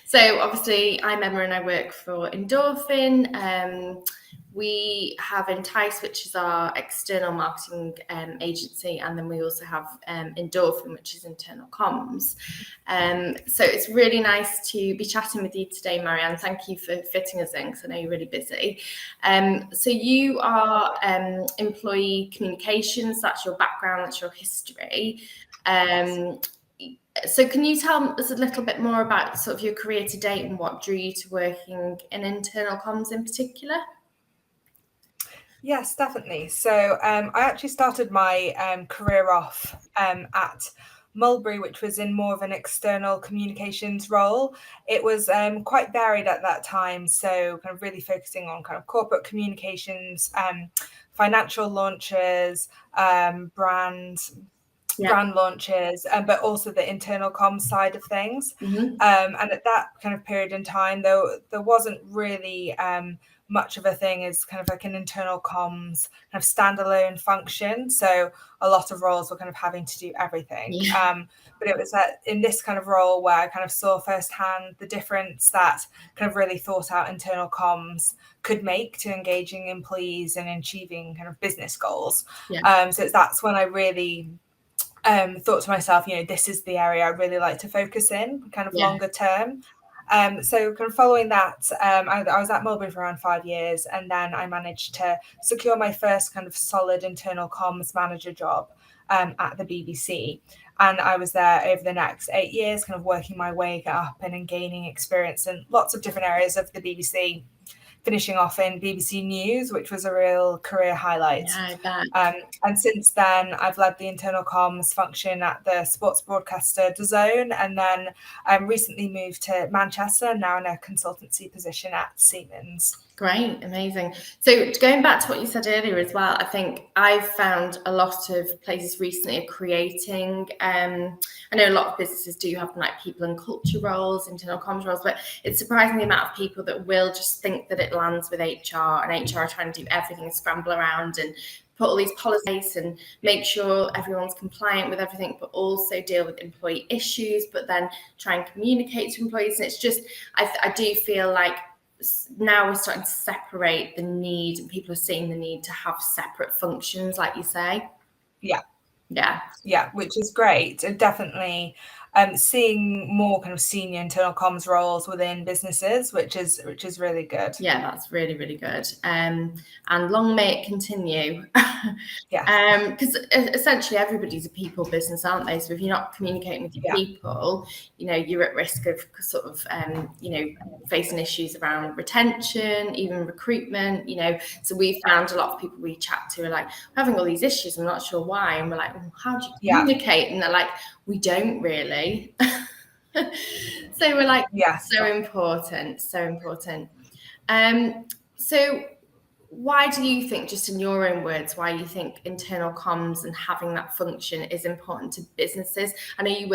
So obviously I'm Emma and I work for Endorphin. We have Entice, which is our external marketing agency, and then we also have Endorphin, which is internal comms. So it's really nice to be chatting with you today, Marianne. Thank you for fitting us in, because I know you're really busy. So you are employee communications, that's your background, that's your history. So can you tell us a little bit more about sort of your career to date and what drew you to working in internal comms in particular? Yes, definitely. So I actually started my career off at Mulberry, which was in more of an external communications role. It was quite varied at that time, so kind of really focusing on kind of corporate communications, financial launches, brand launches, but also the internal comms side of things. And at that kind of period in time, though, there wasn't really much of a thing as kind of like an internal comms kind of standalone function. So a lot of roles were kind of having to do everything. But it was in this kind of role where I kind of saw firsthand the difference that kind of really thought out internal comms could make to engaging employees and achieving kind of business goals. So that's when I really thought to myself, this is the area I really like to focus in, kind of longer term. So kind of following that, I was at Mulberry for around 5 years, and then I managed to secure my first kind of solid internal comms manager job at the BBC. And I was there over the next 8 years, kind of working my way up and gaining experience in lots of different areas of the BBC, finishing off in BBC News, which was a real career highlight. And since then, I've led the internal comms function at the sports broadcaster DAZN, and then recently moved to Manchester, now in a consultancy position at Siemens. Great, amazing. So going back to what you said earlier as well, I think I've found a lot of places recently are creating, I know a lot of businesses do have like people and culture roles, internal comms roles, but it's surprising the amount of people that will just think that it lands with HR, and HR are trying to do everything, scramble around and put all these policies and make sure everyone's compliant with everything, but also deal with employee issues, but then try and communicate to employees. And it's just, I do feel like now we're starting to separate the need, and people are seeing the need to have separate functions, like you say. Yeah, which is great. And definitely seeing more kind of senior internal comms roles within businesses, which is really good. Yeah, that's really, really good. And long may it continue. Because essentially everybody's a people business, aren't they? So if you're not communicating with your people, you're at risk of sort of facing issues around retention, even recruitment. So we've found a lot of people we chat to are like, we're having all these issues, I'm not sure why, and we're like, well, how do you communicate? And they're like, we don't really. So we're like, so important. So why do you think, just in your own words, why you think internal comms and having that function is important to businesses? I know you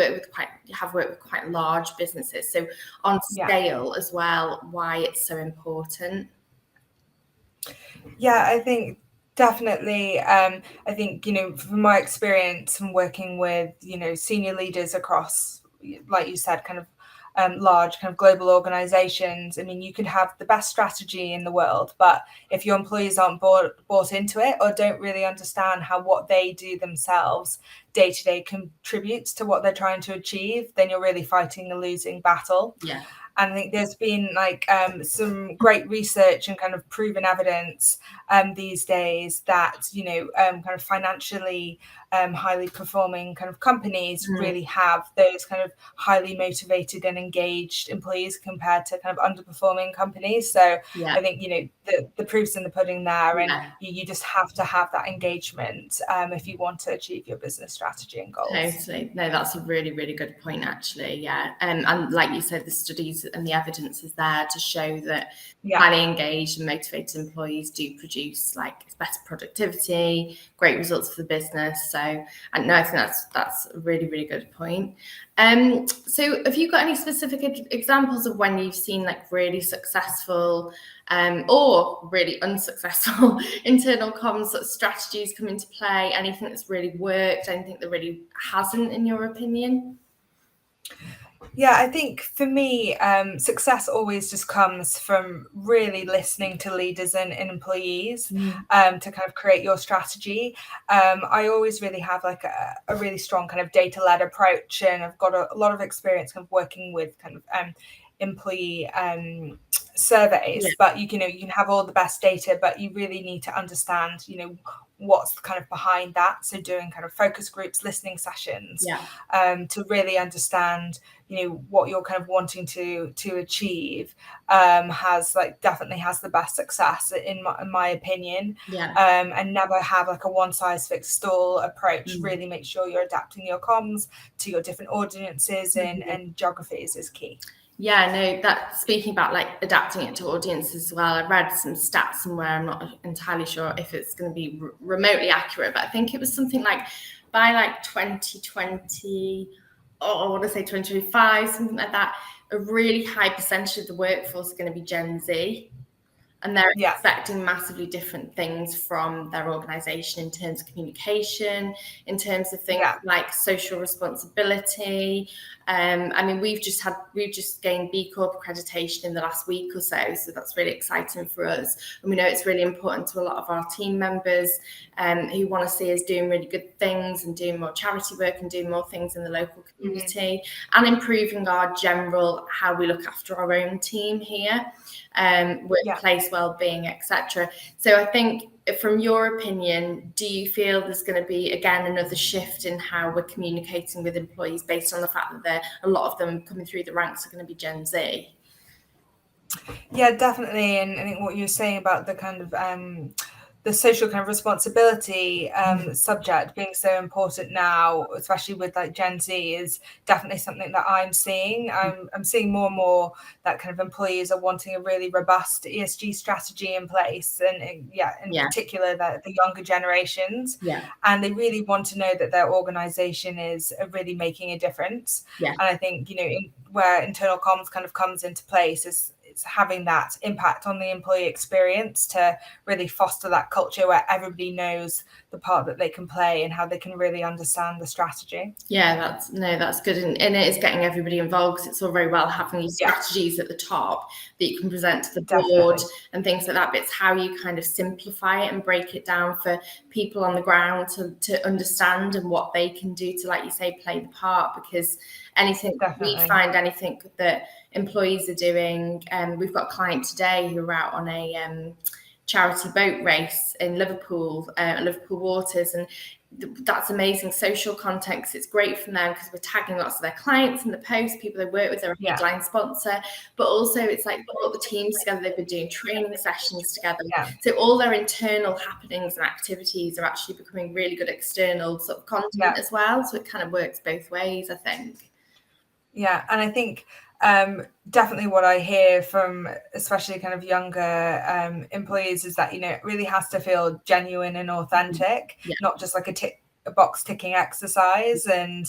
have worked with quite large businesses, so on scale as well, why it's so important? Yeah, I think definitely. I think, from my experience from working with, senior leaders across, like you said, kind of large kind of global organizations, I mean, you could have the best strategy in the world, but if your employees aren't bought into it or don't really understand how what they do themselves day to day contributes to what they're trying to achieve, then you're really fighting a losing battle. And I think there's been some great research and kind of proven evidence these days that, kind of financially highly performing kind of companies really have those kind of highly motivated and engaged employees compared to kind of underperforming companies. So I think, the proof's in the pudding there, and you just have to have that engagement if you want to achieve your business strategy and goals. Totally. No, that's a really, really good point, actually. Yeah. And like you said, the studies and the evidence is there to show that highly engaged and motivated employees do produce like better productivity, great results for the business. So I think that's a really, really good point. So have you got any specific examples of when you've seen like really successful or really unsuccessful internal comms sort of strategies come into play? Anything that's really worked, anything that really hasn't, in your opinion? Yeah, I think for me, success always just comes from really listening to leaders and employees to kind of create your strategy. I always really have like a really strong kind of data-led approach, and I've got a lot of experience kind of working with kind of employee Yeah, surveys. But you can have all the best data, but you really need to understand, what's kind of behind that. So doing kind of focus groups, listening sessions, yeah, to really understand what you're kind of wanting to achieve, has like definitely has the best success in my opinion. yeah. And never have like a one size fits all approach. Mm. Really make sure you're adapting your comms to your different audiences and geographies is key. Yeah, no, that speaking about like adapting it to audiences as well, I read some stats somewhere. I'm not entirely sure if it's going to be remotely accurate, but I think it was something like by like 2020, or I want to say 2025, something like that, a really high percentage of the workforce are going to be Gen Z. And they're Yeah. expecting massively different things from their organization in terms of communication, in terms of things like social responsibility. I mean, we've just gained B Corp accreditation in the last week or so that's really exciting for us. And we know it's really important to a lot of our team members who want to see us doing really good things and doing more charity work and doing more things in the local community and improving our general how we look after our own team here. Workplace well-being, etc. So I think, from your opinion, do you feel there's going to be again another shift in how we're communicating with employees based on the fact that a lot of them coming through the ranks are going to be Gen Z? Yeah, definitely. And I think what you're saying about the kind of the social kind of responsibility subject being so important now, especially with like Gen Z, is definitely something that I'm seeing. I'm seeing more and more that kind of employees are wanting a really robust ESG strategy in place, and in particular the younger generations. And they really want to know that their organization is really making a difference. And I think where internal comms kind of comes into place is having that impact on the employee experience to really foster that culture where everybody knows the part that they can play and how they can really understand the strategy. Yeah, that's good. And it is getting everybody involved, because it's all very well having these strategies at the top that you can present to the board and things like that. But it's how you kind of simplify it and break it down for people on the ground to understand and what they can do to, like you say, play the part. Because anything that employees are doing, we've got a client today who are out on a charity boat race in Liverpool waters, and that's amazing social content, because it's great for them, because we're tagging lots of their clients in the post, people they work with, they're a headline sponsor, but also it's like put all the teams together, they've been doing training sessions together, so all their internal happenings and activities are actually becoming really good external sort of content as well, so it kind of works both ways, I think. Yeah, and I think definitely what I hear from especially kind of younger employees is that it really has to feel genuine and authentic, not just like a box ticking exercise. And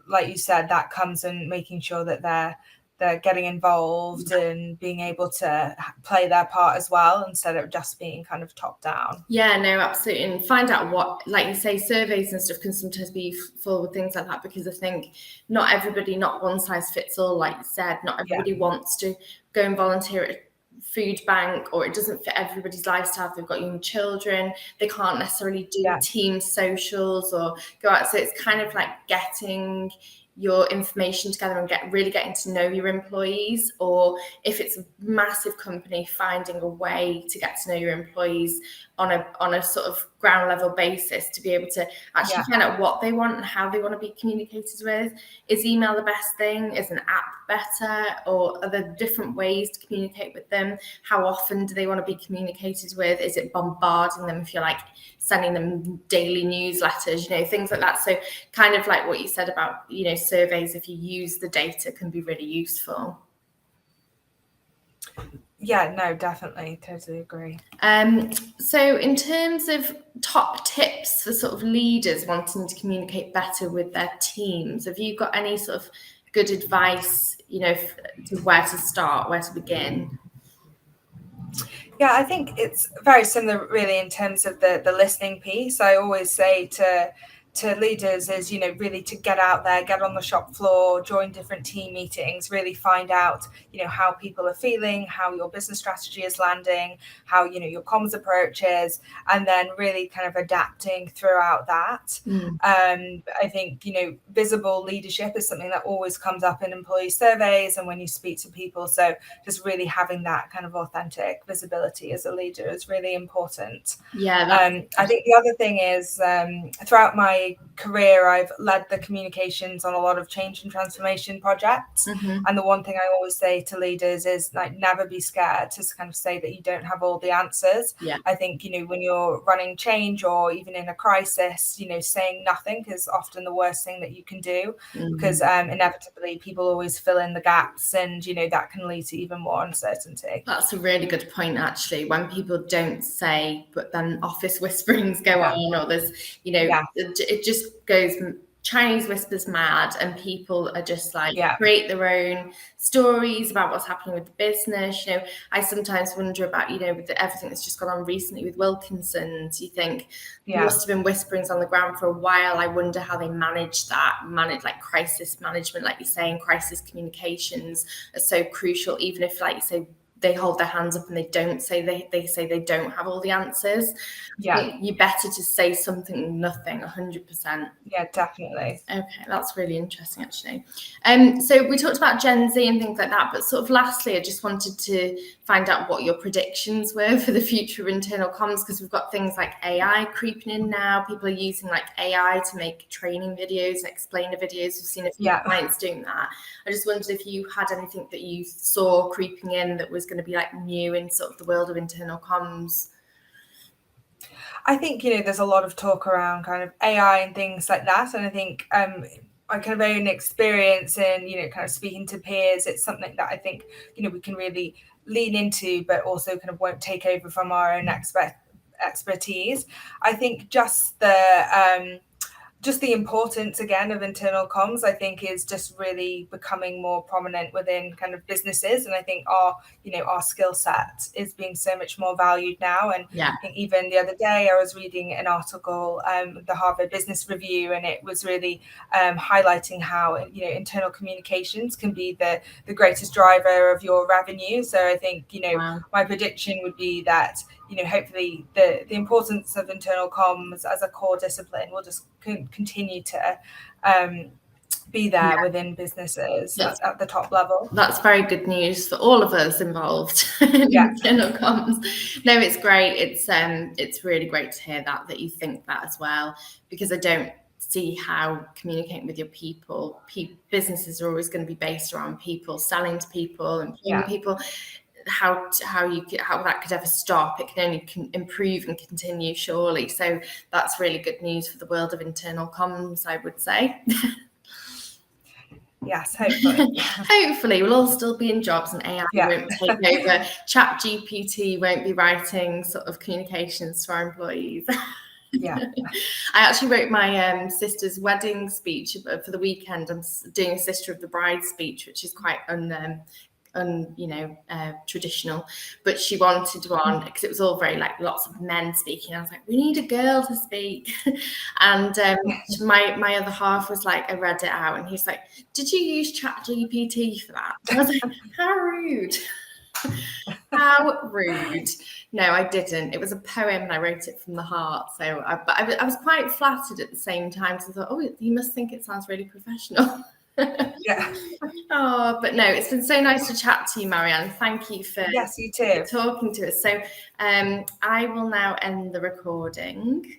like you said, that comes in making sure that they're getting involved and being able to play their part as well, instead of just being kind of top down. Yeah, no, absolutely. And find out what, like you say, surveys and stuff can sometimes be full with things like that, because I think not everybody, not one size fits all, like you said, not everybody wants to go and volunteer at a food bank, or it doesn't fit everybody's lifestyle. If they've got young children, they can't necessarily do team socials or go out. So it's kind of like getting your information together and really getting to know your employees, or if it's a massive company, finding a way to get to know your employees on a sort of ground level basis, to be able to actually find out what they want and how they want to be communicated with. Is email the best thing? Is an app better? Or are there different ways to communicate with them? How often do they want to be communicated with? Is it bombarding them if you're like sending them daily newsletters, things like that? So kind of like what you said about, surveys, if you use the data, can be really useful. Yeah, no, definitely. Totally agree. So in terms of top tips for sort of leaders wanting to communicate better with their teams, have you got any sort of good advice, to where to start, where to begin? Yeah, I think it's very similar really in terms of the listening piece. I always say to to leaders is, really to get out there, get on the shop floor, join different team meetings, really find out, how people are feeling, how your business strategy is landing, how, your comms approach is, and then really kind of adapting throughout that. I think, visible leadership is something that always comes up in employee surveys and when you speak to people. So just really having that kind of authentic visibility as a leader is really important. Yeah. I think the other thing is throughout my career, I've led the communications on a lot of change and transformation projects. And the one thing I always say to leaders is like, never be scared to kind of say that you don't have all the answers. I think, when you're running change or even in a crisis, saying nothing is often the worst thing that you can do, because inevitably people always fill in the gaps, and, that can lead to even more uncertainty. That's a really good point, actually. When people don't say, but then office whisperings go on, or there's, it just goes Chinese whispers mad, and people are just like create their own stories about what's happening with the business. I sometimes wonder about, with everything that's just gone on recently with Wilkinson's. You think there must have been whisperings on the ground for a while. I wonder how they manage like crisis management, like you're saying. Crisis communications are so crucial, even if, like you say, they hold their hands up and they don't say they say they don't have all the answers. You're better to say something than nothing, 100%. Yeah, definitely. Okay, that's really interesting, actually. So we talked about Gen Z and things like that, but sort of lastly, I just wanted to find out what your predictions were for the future of internal comms, because we've got things like AI creeping in now. People are using like AI to make training videos and explainer videos. We've seen a few clients doing that. I just wondered if you had anything that you saw creeping in that was going to be like new in sort of the world of internal comms. I think, there's a lot of talk around kind of AI and things like that. And I think my kind of own experience in, kind of speaking to peers, it's something that I think, we can really lean into, but also kind of won't take over from our own expertise. I think just the importance again of internal comms, I think, is just really becoming more prominent within kind of businesses. And I think our skill set is being so much more valued now. And I think even the other day I was reading an article, the Harvard Business Review, and it was really highlighting how, internal communications can be the greatest driver of your revenue. So I think, my prediction would be that, hopefully the importance of internal comms as a core discipline will just continue to be there within businesses at the top level. That's very good news for all of us involved in internal comms. No, it's great. It's really great to hear that you think that as well, because I don't see how communicating with your people, businesses are always going to be based around people, selling to people, employing people. How that could ever stop. It can only improve and continue, surely. So that's really good news for the world of internal comms, I would say. Yes, hopefully. Hopefully we'll all still be in jobs and AI won't take over. ChatGPT won't be writing sort of communications to our employees. I actually wrote my sister's wedding speech for the weekend. I'm doing a Sister of the Bride speech, which is quite traditional, but she wanted one because it was all very like lots of men speaking. I was like, we need a girl to speak. And my other half was like, I read it out and he's like, did you use ChatGPT for that? I was like, how rude. How rude. No, I didn't. It was a poem and I wrote it from the heart. So I was quite flattered at the same time. So I thought, oh, you must think it sounds really professional. Oh, but no, it's been so nice to chat to you, Marianne. Thank you for you too. talking to us. So I will now end the recording.